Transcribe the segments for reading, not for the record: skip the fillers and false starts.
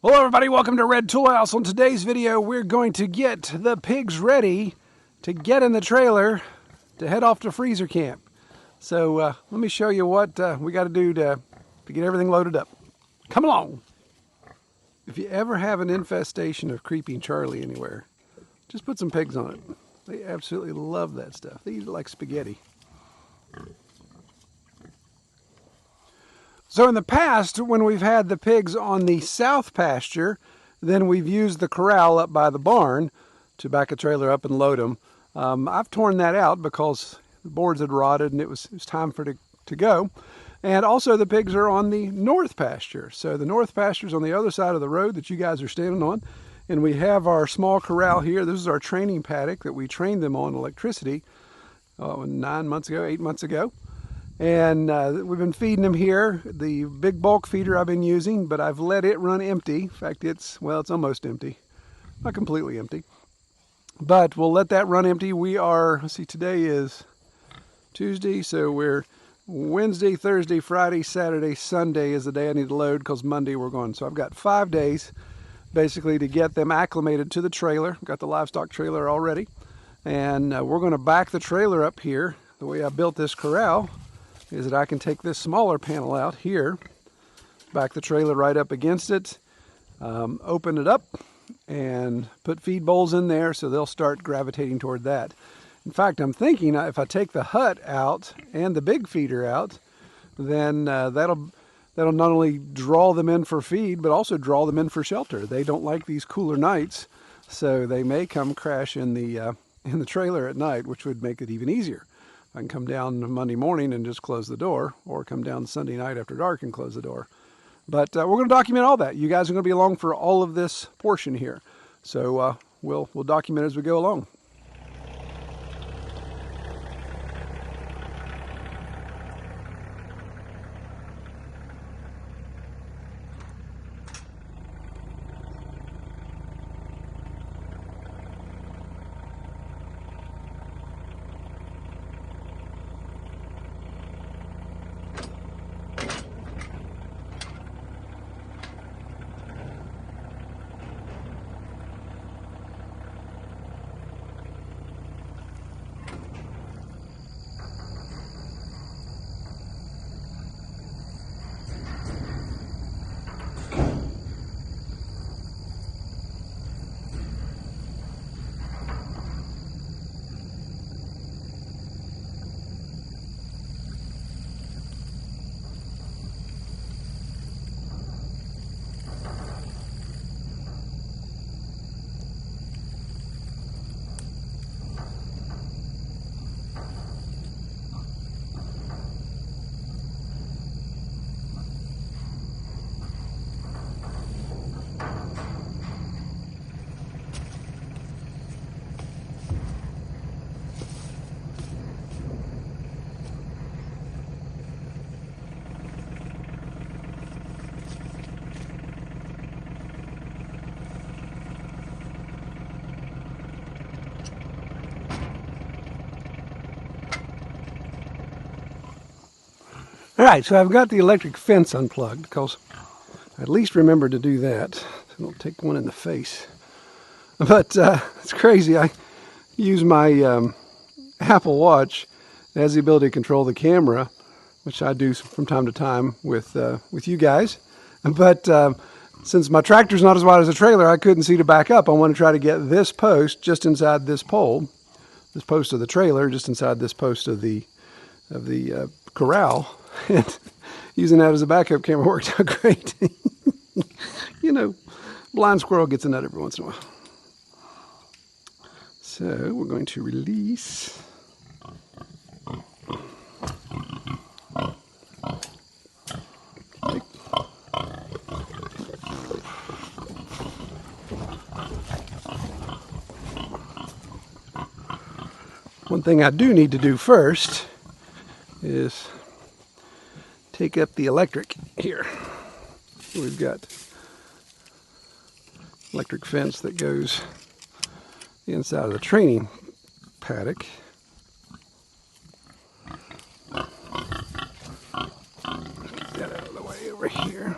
Hello everybody, welcome to Red Tool House. On today's video, we're going to get the pigs ready to get in the trailer to head off to freezer camp. So let me show you what we got to do to get everything loaded up. Come along. If you ever have an infestation of creeping Charlie anywhere, just put some pigs on it. They absolutely love that stuff. They eat it like spaghetti. So in the past, when we've had the pigs on the south pasture, then we've used the corral up by the barn to back a trailer up and load them. I've torn that out because the boards had rotted and it was time for it to go. And also the pigs are on the north pasture. So the north pasture is on the other side of the road that you guys are standing on. And we have our small corral here. This is our training paddock that we trained them on electricity 8 months ago. And we've been feeding them here. The big bulk feeder I've been using, but I've let it run empty. In fact, it's almost empty. Not completely empty. But we'll let that run empty. We are, let's see, today is Tuesday, so we're Wednesday, Thursday, Friday, Saturday, Sunday is the day I need to load because Monday we're going. So I've got 5 days basically to get them acclimated to the trailer. Got the livestock trailer already. And we're going to back the trailer up here. The way I built this corral is that I can take this smaller panel out here, back the trailer right up against it, open it up, and put feed bowls in there so they'll start gravitating toward that. In fact, I'm thinking if I take the hut out and the big feeder out, then that'll not only draw them in for feed, but also draw them in for shelter. They don't like these cooler nights, so they may come crash in the trailer at night, which would make it even easier. I can come down Monday morning and just close the door, or come down Sunday night after dark and close the door. But we're going to document all that. You guys are going to be along for all of this portion here. So we'll document as we go along. All right, so I've got the electric fence unplugged because I at least remembered to do that. So I don't take one in the face. But it's crazy. I use my Apple Watch. It has the ability to control the camera, which I do from time to time with you guys. But since my tractor's not as wide as a trailer, I couldn't see to back up. I want to try to get this post just inside this pole, this post of the trailer, just inside this post of the corral. And using that as a backup camera worked out great. You know, blind squirrel gets a nut every once in a while. So we're going to release. One thing I do need to do first is take up the electric here. We've got electric fence that goes inside of the training paddock. Get that out of the way over here.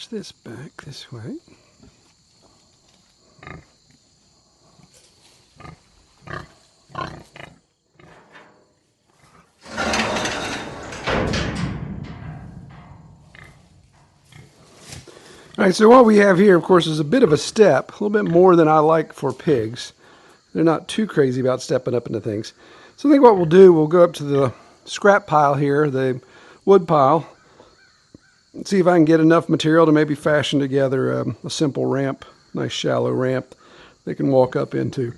push this back this way. All right, so what we have here, of course, is a bit of a step, a little bit more than I like for pigs. They're not too crazy about stepping up into things. So I think what we'll do, we'll go up to the scrap pile here, the wood pile, and see if I can get enough material to maybe fashion together a simple ramp, nice shallow ramp they can walk up into.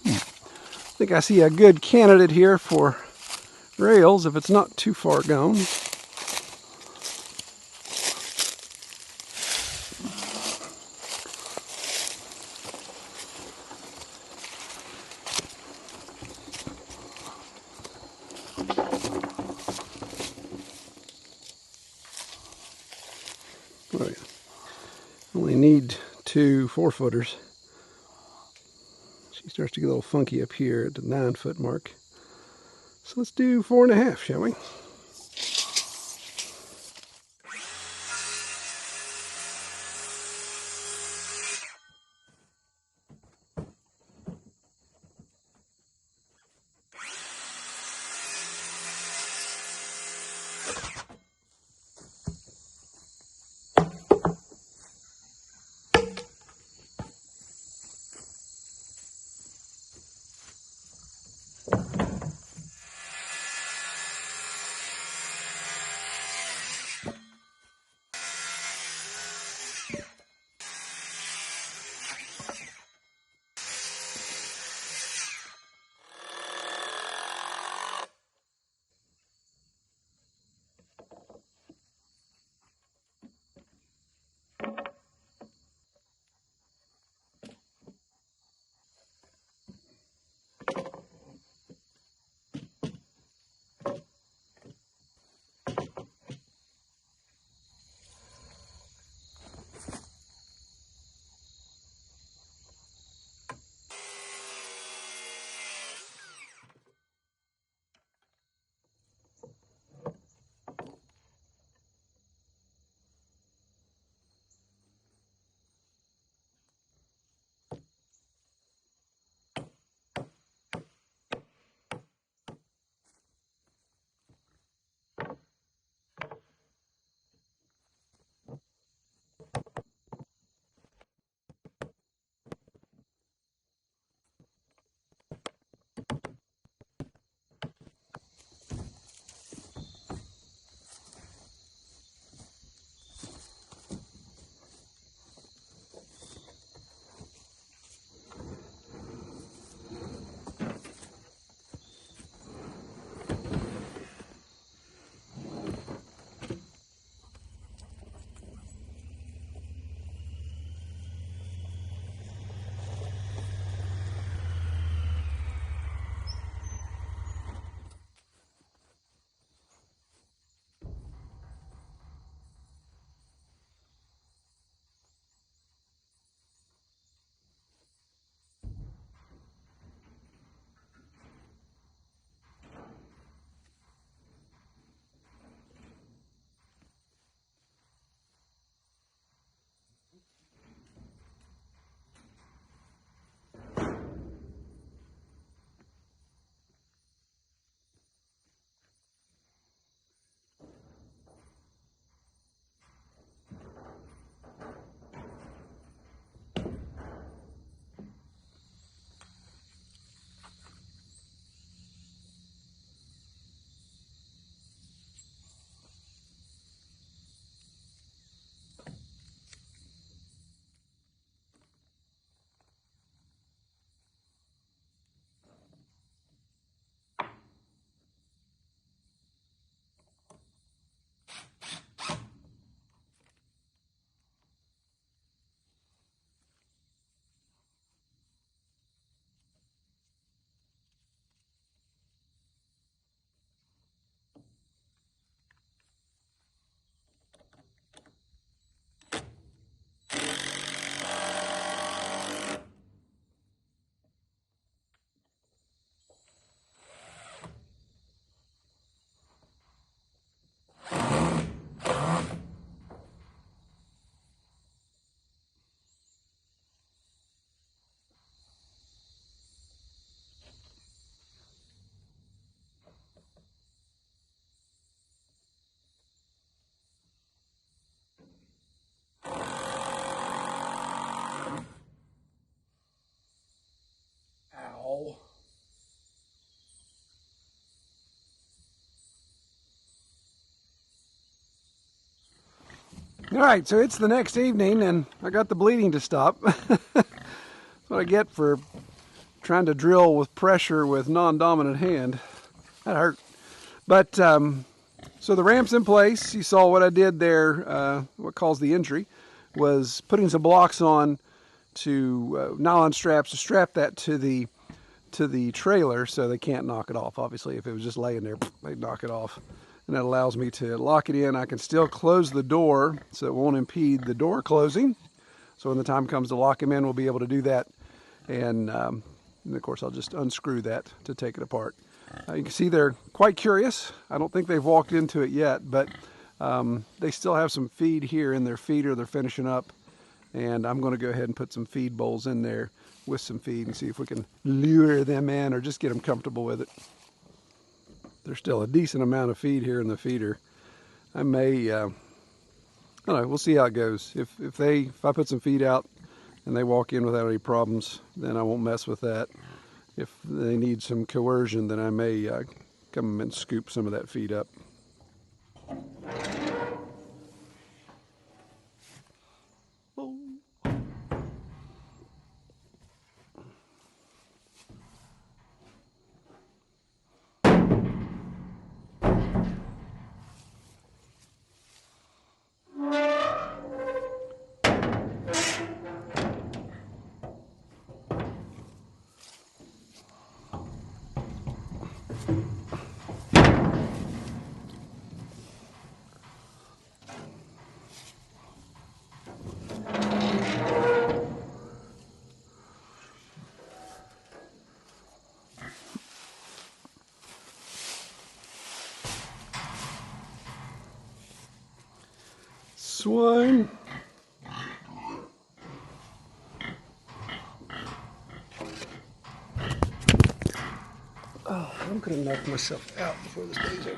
I think I see a good candidate here for rails if it's not too far gone. Oh, yeah. Only need 2 4-footers. She starts to get a little funky up here at the 9-foot mark. So let's do 4.5, shall we? All right, so it's the next evening, and I got the bleeding to stop. That's what I get for trying to drill with pressure with non-dominant hand. That hurt. But so the ramp's in place. You saw what I did there. What caused the injury was putting some blocks on to nylon straps to strap that to the trailer so they can't knock it off. Obviously, if it was just laying there, they'd knock it off. And that allows me to lock it in. I can still close the door so it won't impede the door closing. So when the time comes to lock them in, we'll be able to do that. And of course, I'll just unscrew that to take it apart. You can see they're quite curious. I don't think they've walked into it yet, but they still have some feed here in their feeder. They're finishing up. And I'm going to go ahead and put some feed bowls in there with some feed and see if we can lure them in or just get them comfortable with it. There's still a decent amount of feed here in the feeder. I may, I don't know, we'll see how it goes. If I put some feed out and they walk in without any problems, then I won't mess with that. If they need some coercion, then I may come and scoop some of that feed up. Swine. Oh, I'm gonna knock myself out before this day's over.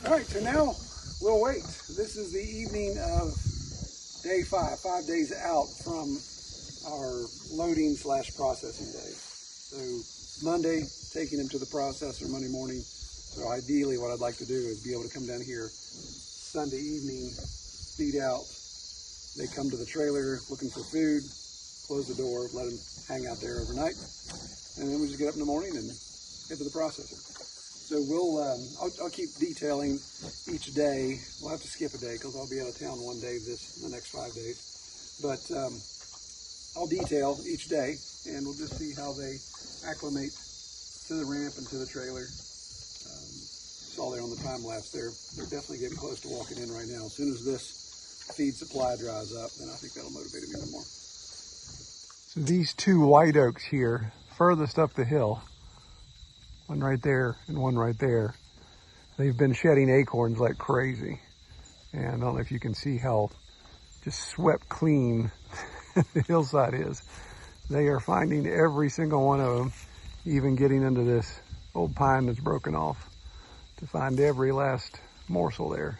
All right, so now we'll wait. This is the evening of day 5 days out from our loading / processing day. So Monday, taking them to the processor Monday morning. So ideally what I'd like to do is be able to come down here Sunday evening, feed out. They come to the trailer looking for food, close the door, let them hang out there overnight. And then we just get up in the morning and head to the processor. So I'll keep detailing each day. We'll have to skip a day because I'll be out of town one day the next 5 days. But I'll detail each day and we'll just see how they acclimate to the ramp and to the trailer. Saw there on the time lapse they're definitely getting close to walking in right now. As soon as this feed supply dries up, then I think that'll motivate them even more. So these 2 white oaks here, furthest up the hill, one right there and one right there, they've been shedding acorns like crazy. And I don't know if you can see how just swept clean the hillside is. They are finding every single one of them, even getting into this old pine that's broken off to find every last morsel there.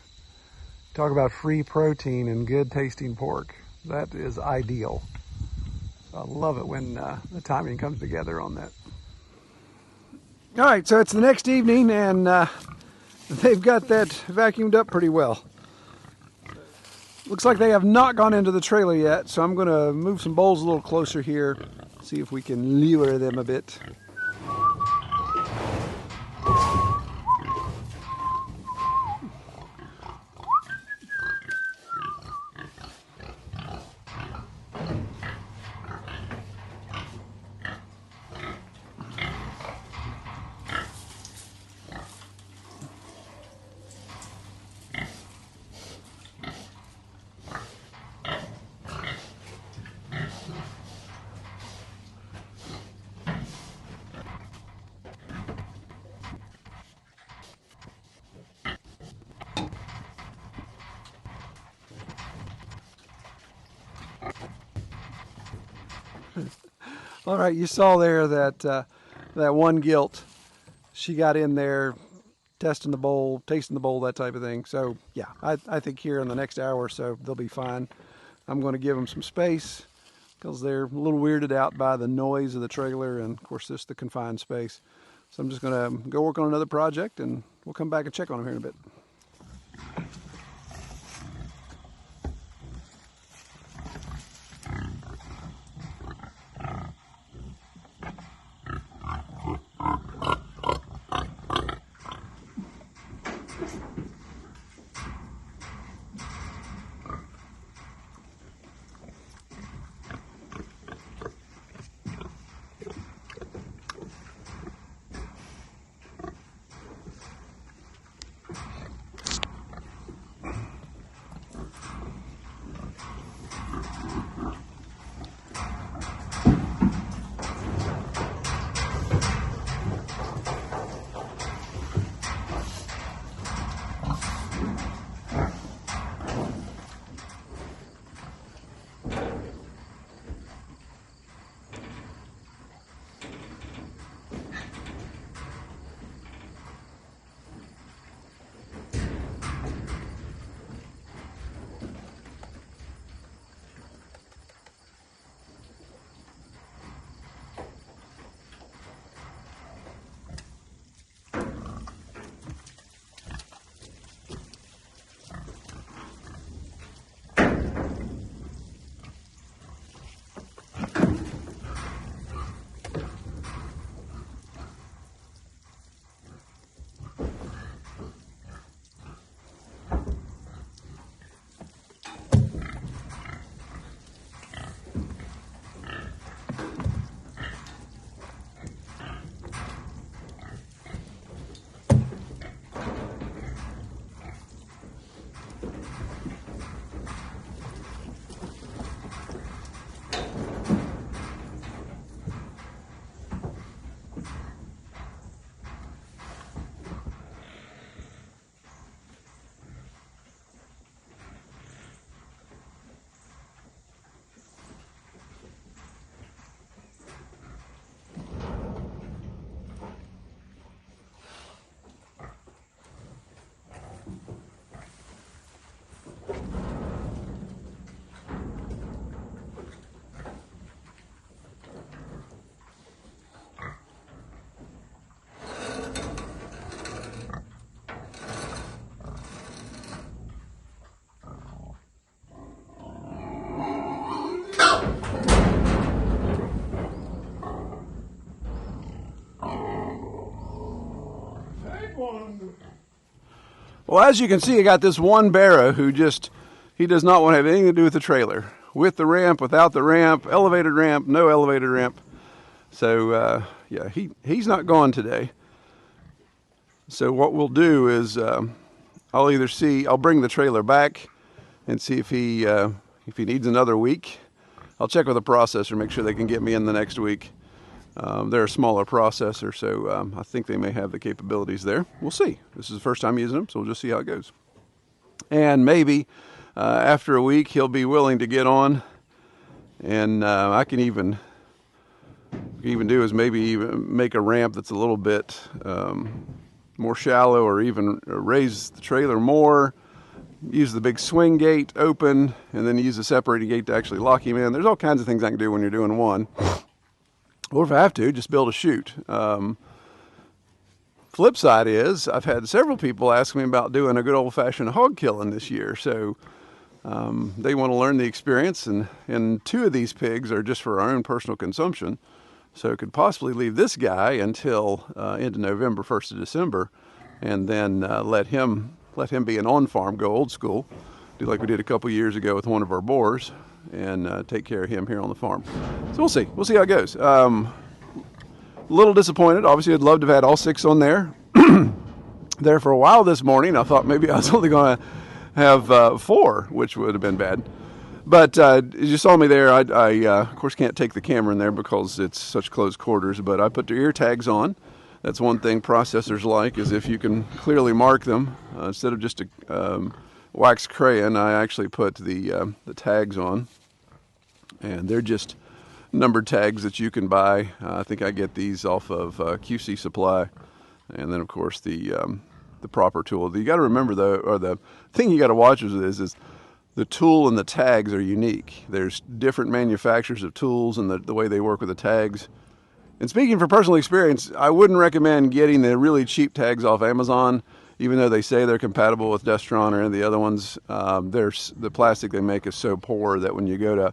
Talk about free protein and good tasting pork. That is ideal. I love it when the timing comes together on that. All right, so it's the next evening and they've got that vacuumed up pretty well. Looks like they have not gone into the trailer yet, so I'm gonna move some bowls a little closer here, see if we can lure them a bit. All right, you saw there that that one gilt. She got in there testing the bowl, tasting the bowl, that type of thing. So yeah, I think here in the next hour or so they'll be fine. I'm going to give them some space because they're a little weirded out by the noise of the trailer and of course this the confined space. So I'm just going to go work on another project and we'll come back and check on them here in a bit. Well, as you can see, I got this one Barra who he does not want to have anything to do with the trailer. With the ramp, without the ramp, elevated ramp, no elevated ramp. So, yeah, he's not gone today. So what we'll do is I'll bring the trailer back and see if he needs another week. I'll check with the processor, make sure they can get me in the next week. They're a smaller processor, so I think they may have the capabilities there. We'll see. This is the first time using them, so we'll just see how it goes. And maybe after a week, he'll be willing to get on, and I can even do is maybe even make a ramp that's a little bit more shallow, or even raise the trailer more. Use the big swing gate open, and then use the separating gate to actually lock him in. There's all kinds of things I can do when you're doing one. Or if I have to, just build a chute. Flip side is, I've had several people ask me about doing a good old-fashioned hog killing this year. So they want to learn the experience, and 2 of these pigs are just for our own personal consumption. So could possibly leave this guy until into November, 1st of December, and then let him be an on-farm, go old school, do like we did a couple years ago with one of our boars, and take care of him here on the farm. So we'll see. We'll see how it goes. A little disappointed. Obviously, I'd love to have had all 6 on there. There for a while this morning, I thought maybe I was only going to have 4, which would have been bad. But as you saw me there, I of course can't take the camera in there because it's such close quarters, but I put the ear tags on. That's one thing processors like, is if you can clearly mark them. Instead of just a wax crayon, I actually put the tags on. and they're just numbered tags that you can buy. I think I get these off of QC Supply, and then of course the proper tool. You got to remember though, or the thing you got to watch is the tool and the tags are unique. There's different manufacturers of tools and the way they work with the tags. And speaking from personal experience, I wouldn't recommend getting the really cheap tags off Amazon, even though they say they're compatible with Destron or any of the other ones. The plastic they make is so poor that when you go to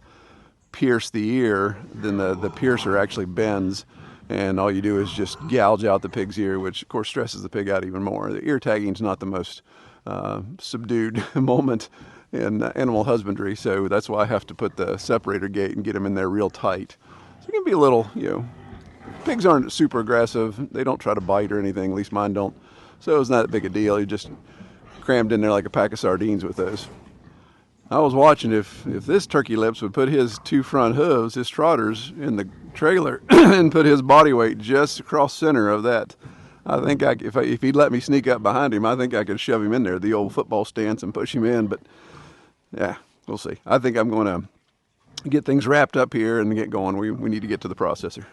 pierce the ear, then the piercer actually bends, and all you do is just gouge out the pig's ear, which of course stresses the pig out even more. The ear tagging is not the most subdued moment in animal husbandry, so that's why I have to put the separator gate and get them in there real tight. So it can be a little, pigs aren't super aggressive. They don't try to bite or anything, at least mine don't. So it's not that big a deal. You just crammed in there like a pack of sardines with those. I was watching if this turkey lips would put his two front hooves, his trotters, in the trailer and put his body weight just across center of that. I think if he'd let me sneak up behind him, I think I could shove him in there, the old football stance, and push him in. But yeah, we'll see. I think I'm going to get things wrapped up here and get going. We need to get to the processor.